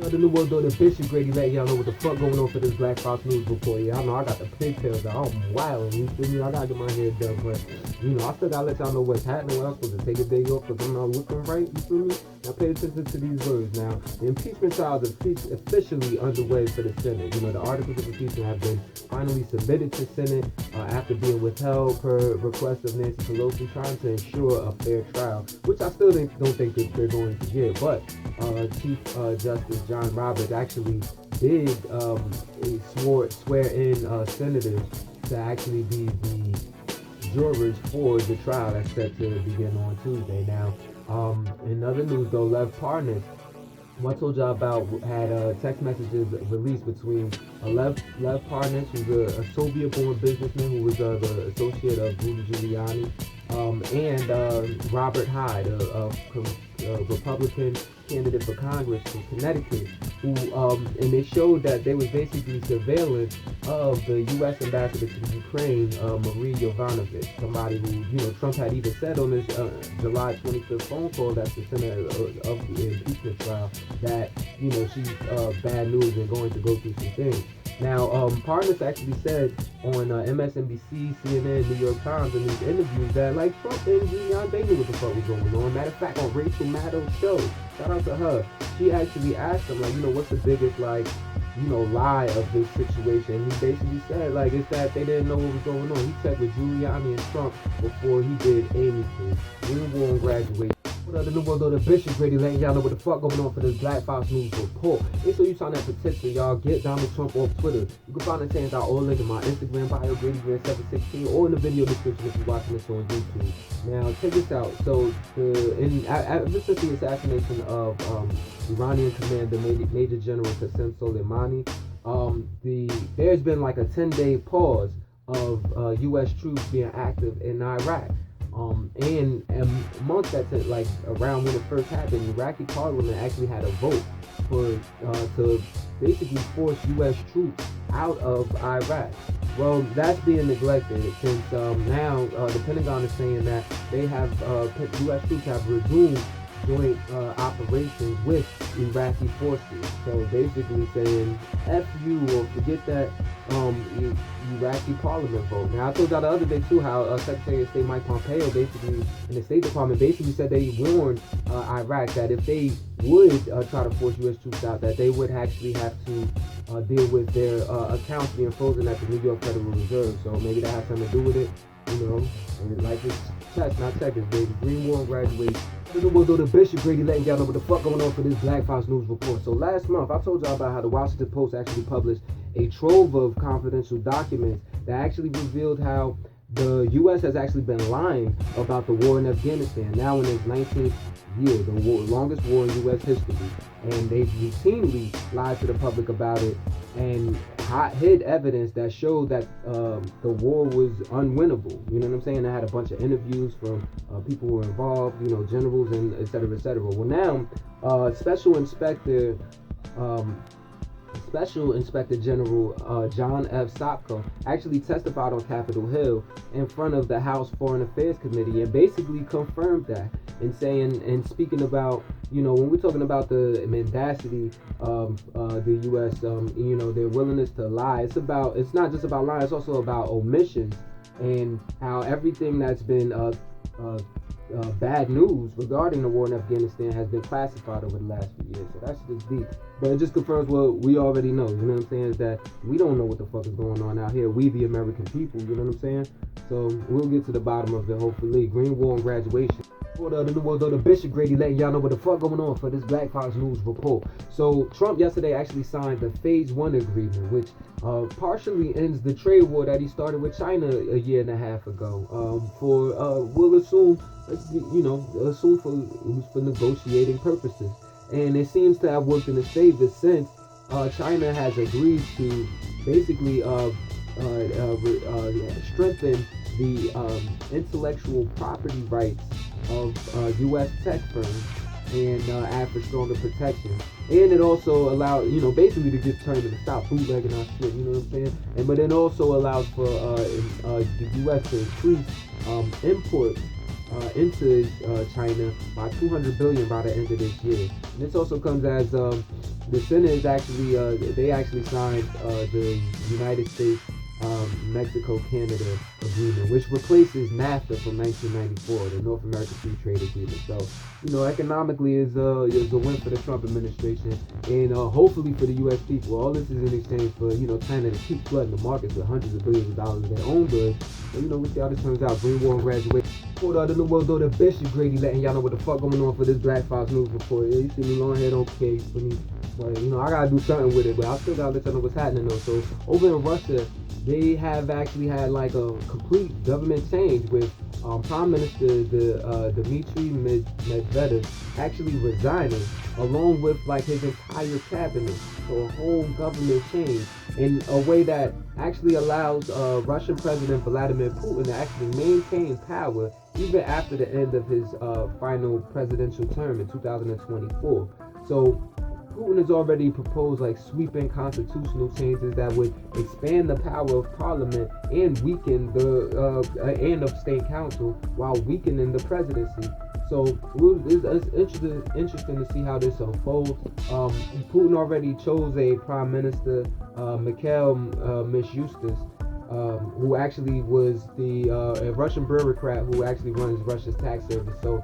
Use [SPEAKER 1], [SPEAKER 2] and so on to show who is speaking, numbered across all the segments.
[SPEAKER 1] The New World Order Bishop Grady letting y'all know what the fuck going on for this Black Fox News report. Yeah, I know I got the pigtails out. I'm wild. You feel me? I gotta get my hair done, but I still gotta let y'all know what's happening. When I'm supposed to take a day off because I'm not looking right. You feel me? Now pay attention to these words. Now, the impeachment trial is officially underway for the Senate. The articles of impeachment have been finally submitted to Senate after being withheld per request of Nancy Pelosi, trying to ensure a fair trial, which I still don't think that they're going to get. But Chief Justice John Roberts actually did swear in senators to actually be the jurors for the trial that's set to begin on Tuesday. Now, in other news though, Lev Parnas, what I told y'all about, had text messages released between Lev Parnas, who's a Soviet-born businessman who was the associate of Rudy Giuliani, and Robert Hyde, a Republican candidate for Congress from Connecticut, who and they showed that they was basically surveillance of the U.S. ambassador to Ukraine, Marie Yovanovitch, somebody who Trump had even said on his July 25th phone call that's the center of the impeachment trial that she's bad news and going to go through some things. Now, Parnas actually said on MSNBC, CNN, New York Times in these interviews that Trump and Giuliani, they knew what the fuck was going on. Matter of fact, on Rachel Maddow's show, shout out to her, she actually asked him what's the biggest lie of this situation. He basically said it's that they didn't know what was going on. He checked with Giuliani and Trump before he did anything. Green War and graduation. The New World Order Bishop Grady letting y'all know what the fuck going on for this Black Fox News report. Hey, so you trying to petition y'all get Donald Trump off Twitter. You can find the change out all link in my Instagram bio, GradyGrant716, or in the video description if you're watching this on YouTube. Now, check this out. So, ever since the assassination of Iranian commander Major General Qasem Soleimani, there's been a 10-day pause of U.S. troops being active in Iraq. And amongst that, around when it first happened, Iraqi parliament actually had a vote to basically force U.S. troops out of Iraq. Well, that's being neglected since now the Pentagon is saying that they have U.S. troops have resumed joint operations with Iraqi forces. So basically saying F you, or forget that Iraqi parliament vote. Now I told y'all the other day too how Secretary of State Mike Pompeo basically in the State Department basically said they warned Iraq that if they would try to force U.S. troops out, that they would actually have to deal with their accounts being frozen at the New York Federal Reserve. So maybe that has something to do with it. And it's chess, not checkers, baby. Green War and graduation. We'll go to Bishop Grady letting y'all know what the fuck going on for this Black Fox News report. So last month, I told y'all about how the Washington Post actually published a trove of confidential documents that actually revealed how the U.S. has actually been lying about the war in Afghanistan, now in its 19th year, the longest war in U.S. history. And they've routinely lied to the public about it and hid evidence that showed that the war was unwinnable. You know what I'm saying? I had a bunch of interviews from people who were involved, generals and et cetera, et cetera. Well, now, Special Inspector General John F. Sopko actually testified on Capitol Hill in front of the House Foreign Affairs Committee and basically confirmed that and saying and speaking about, when we're talking about the mendacity of the U.S., their willingness to lie, it's not just about lying, it's also about omissions and how everything that's been bad news regarding the war in Afghanistan has been classified over the last few years. So that's just deep. But it just confirms what we already know. You know what I'm saying? Is that we don't know what the fuck is going on out here. We, the American people. You know what I'm saying? So we'll get to the bottom of it, hopefully. Green War and graduation. The New World Order Bishop Grady letting y'all know what the fuck going on for this Black Fox News report. So Trump yesterday actually signed the Phase 1 agreement, which partially ends the trade war that he started with China a year and a half ago. We'll assume for negotiating purposes. And it seems to have worked in his favor since China has agreed to basically strengthen the intellectual property rights of U.S. tech firms and add for stronger protection. And it also allowed, basically to get turned into stop bootlegging our shit, you know what I'm saying? But it also allows for the U.S. to increase import into China by $200 billion by the end of this year. And this also comes as the Senate is actually they actually signed the United States Mexico Canada agreement, which replaces NAFTA from 1994, the North American Free Trade Agreement. So, economically is a win for the Trump administration, and hopefully for the U.S. people. All this is in exchange for China to keep flooding the markets with hundreds of billions of dollars of their own goods. So, we'll see how this turns out. Green War and graduation. Hold on, in the world though, the Bishop Grady letting y'all know what the fuck going on for this Black Fox News report. Yeah, you see me long head on case for me, but I gotta do something with it. But I still gotta let y'all know what's happening though. So over in Russia, they have actually had like a complete government change with Prime Minister Dmitry Medvedev actually resigning, along with like his entire cabinet. So a whole government change in a way that actually allows Russian President Vladimir Putin to actually maintain power even after the end of his final presidential term in 2024. So Putin has already proposed like sweeping constitutional changes that would expand the power of parliament and weaken the and of state council while weakening the presidency. So it's interesting to see how this unfolds. Putin already chose a prime minister, Mikhail Mishustin, who actually was a Russian bureaucrat who actually runs Russia's tax service. So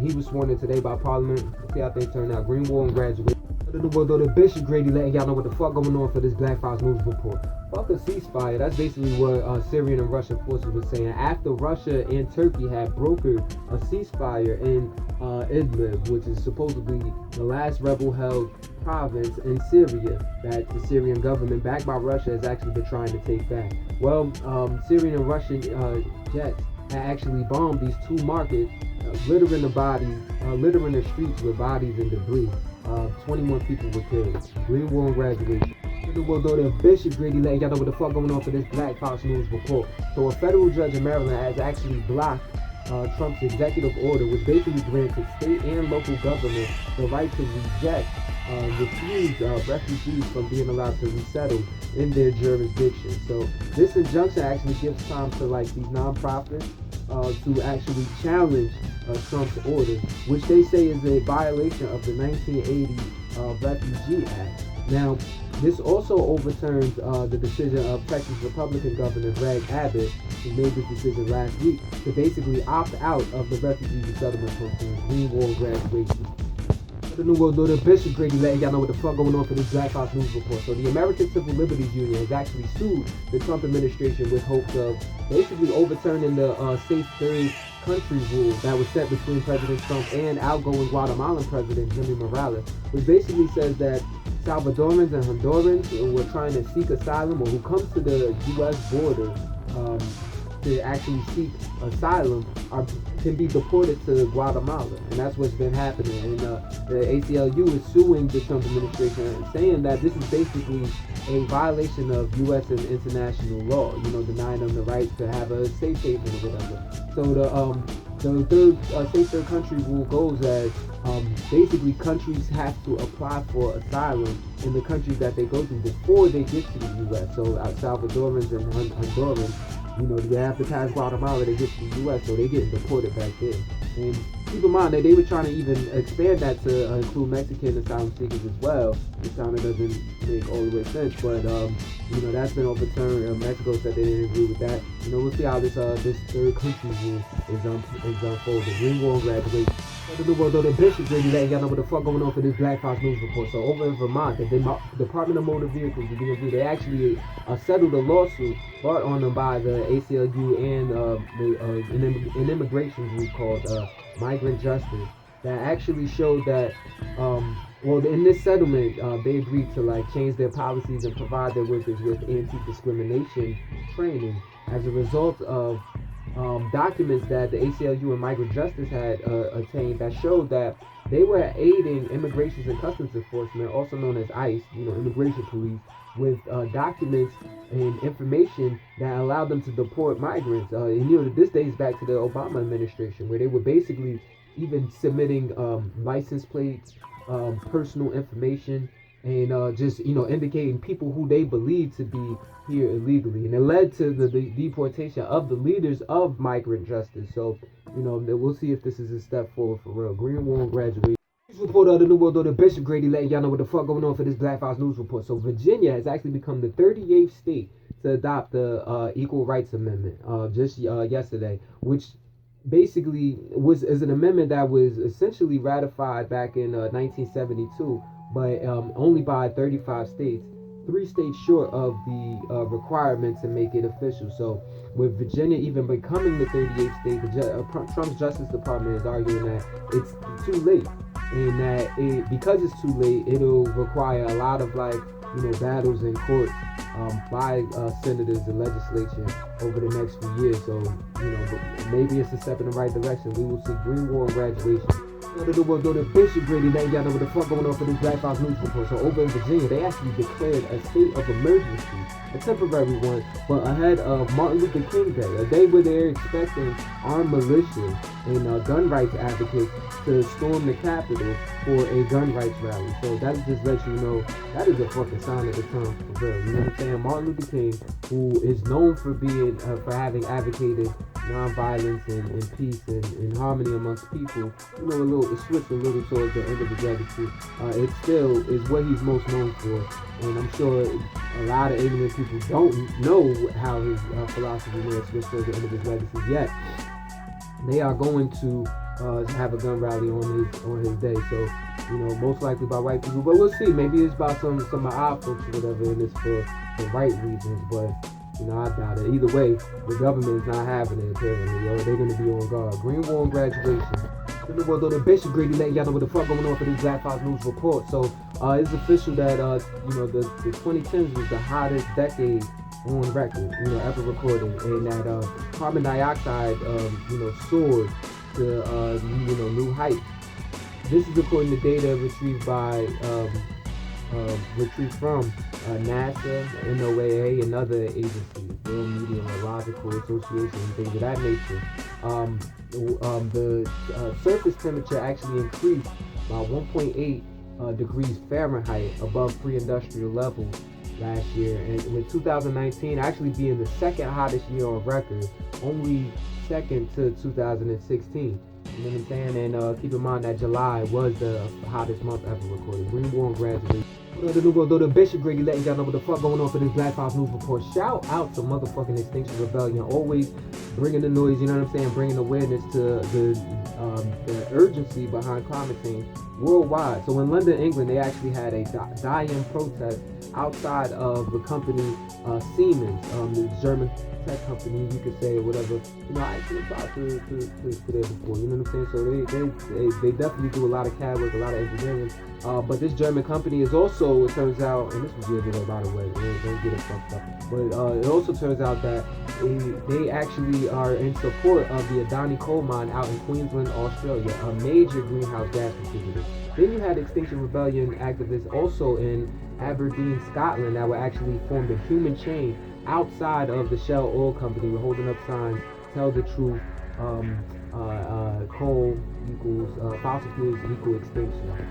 [SPEAKER 1] he was sworn in today by parliament. Let's see how things turn out. Green War and graduation. The Bishop Grady letting y'all know what the fuck going on for this Black Fox News report. Fuck a ceasefire. That's basically what Syrian and Russian forces were saying after Russia and Turkey had brokered a ceasefire in Idlib, which is supposedly the last rebel-held province in Syria that the Syrian government, backed by Russia, has actually been trying to take back. Well, Syrian and Russian jets had actually bombed these two markets, littering the streets with bodies and debris. 21 people were killed. Green War and graduation. The world though, the Bishop Grady letting y'all know what the fuck going on for this Black Fox News report. So a federal judge in Maryland has actually blocked Trump's executive order, which basically granted state and local governments the right to refuse refugees from being allowed to resettle in their jurisdiction. So this injunction actually gives time to like these nonprofits to actually challenge Trump's order, which they say is a violation of the 1980 Refugee Act. Now, this also overturns the decision of Texas Republican Governor Greg Abbott, who made this decision last week to basically opt out of the refugee resettlement program. Green War graduation. The New World Order, Bishop Grady letting y'all know what the fuck going on for this Black Fox News report. So the American Civil Liberties Union has actually sued the Trump administration with hopes of basically overturning the safe third country rule that was set between President Trump and outgoing Guatemalan President Jimmy Morales, which basically says that Salvadorans and Hondurans who are trying to seek asylum or who come to the U.S. border to actually seek asylum can be deported to Guatemala, and that's what's been happening. And the ACLU is suing the Trump administration and saying that this is basically a violation of U.S. and international law, denying them the right to have a safe haven or whatever. So the safe third country rule goes as basically countries have to apply for asylum in the countries that they go to before they get to the U.S. So Salvadorans and Hondurans, they have to pass Guatemala to get to the U.S., so they're getting deported back there. And keep in mind that they were trying to even expand that to include Mexican asylum seekers as well, which kind of doesn't make all the way sense, but that's been overturned. Mexico said they didn't agree with that. We'll see how this third country rule is unfolding. Green War graduation. The world though, the Bishop Grady letting y'all know what the fuck going on for this Black Fox News report. So over in Vermont, the Department of Motor Vehicles, the DMV, they actually settled a lawsuit brought on them by the ACLU and an immigration group called Migrant Justice, that actually showed that in this settlement they agreed to change their policies and provide their workers with anti-discrimination training as a result of documents that the ACLU and Migrant Justice had attained that showed that they were aiding Immigration and Customs Enforcement, also known as ICE, immigration police, with documents and information that allowed them to deport migrants. This dates back to the Obama administration, where they were basically even submitting license plates, personal information, and just indicating people who they believe to be here illegally, and it led to the deportation of the leaders of Migrant Justice. So we'll see if this is a step forward for real. Green War graduation. Report of the New World Order, Bishop Grady letting y'all know what the fuck going on for this Black Files News Report. So Virginia has actually become the 38th state to adopt the Equal Rights Amendment just yesterday, which basically is an amendment that was essentially ratified back in 1972, but only by 35 states. 3 states short of the requirement to make it official. So with Virginia even becoming the 38th state, Trump's Justice Department is arguing that it's too late, and that because it's too late, it'll require a lot of battles in court by senators and legislature over the next few years. So maybe it's a step in the right direction. We will see green war and graduation. The Bishop Grady letting y'all know what the fuck going on for this Black Files News Report. So over in Virginia, they actually declared a state of emergency, a temporary one, but ahead of Martin Luther King Day, a day where they're expecting armed militia and gun rights advocates to storm the Capitol for a gun rights rally. So that just lets you know that is a fucking sign of the times for real. You know what I'm saying? Martin Luther King, who is known for being for having advocated nonviolence and peace and harmony amongst people, it switched a little towards the end of his legacy. It still is what he's most known for, and I'm sure a lot of ignorant people don't know how his philosophy may have switched towards the end of his legacy yet. They are going to have a gun rally on his day, so most likely by white people, but we'll see. Maybe it's by some of our folks or whatever, and it's for right reasons, but I doubt it. Either way, the government is not having it, apparently. They're going to be on guard. Green war and graduation. The Bishop Grady letting y'all know what the fuck going on for this Black Files News Report. So it's official that the 2010s was the hottest decade on record, ever recorded, and that carbon dioxide soared to new heights. This is according to data retrieved from NASA, NOAA, and other agencies, World Meteorological Association, and things of that nature. The surface temperature actually increased by 1.8 degrees Fahrenheit above pre-industrial levels last year, and with 2019 actually being the second hottest year on record, only second to 2016. You know what I'm saying? And keep in mind that July was the hottest month ever recorded. Green war and graduation. The Bishop Grady letting y'all know what the fuck going on for this Black Files News Report. Shout out to motherfucking Extinction Rebellion, always bringing the noise, bringing awareness to the urgency behind climate change worldwide. So in London, England, they actually had a die-in protest outside of the company Siemens, the German tech company, you could say, or whatever. I actually talked to them before, you know what I'm saying? So they definitely do a lot of CAD work, a lot of engineering. But this German company is also, it turns out, and this was years ago, by the way, don't get it fucked up, but it also turns out that they actually are in support of the Adani coal mine out in Queensland, Australia, a major greenhouse gas contributor. Then you had Extinction Rebellion activists also in Aberdeen, Scotland, that were actually formed a human chain outside of the Shell Oil Company. We're holding up signs, tell the truth, coal equals, fossil fuels equal extinction.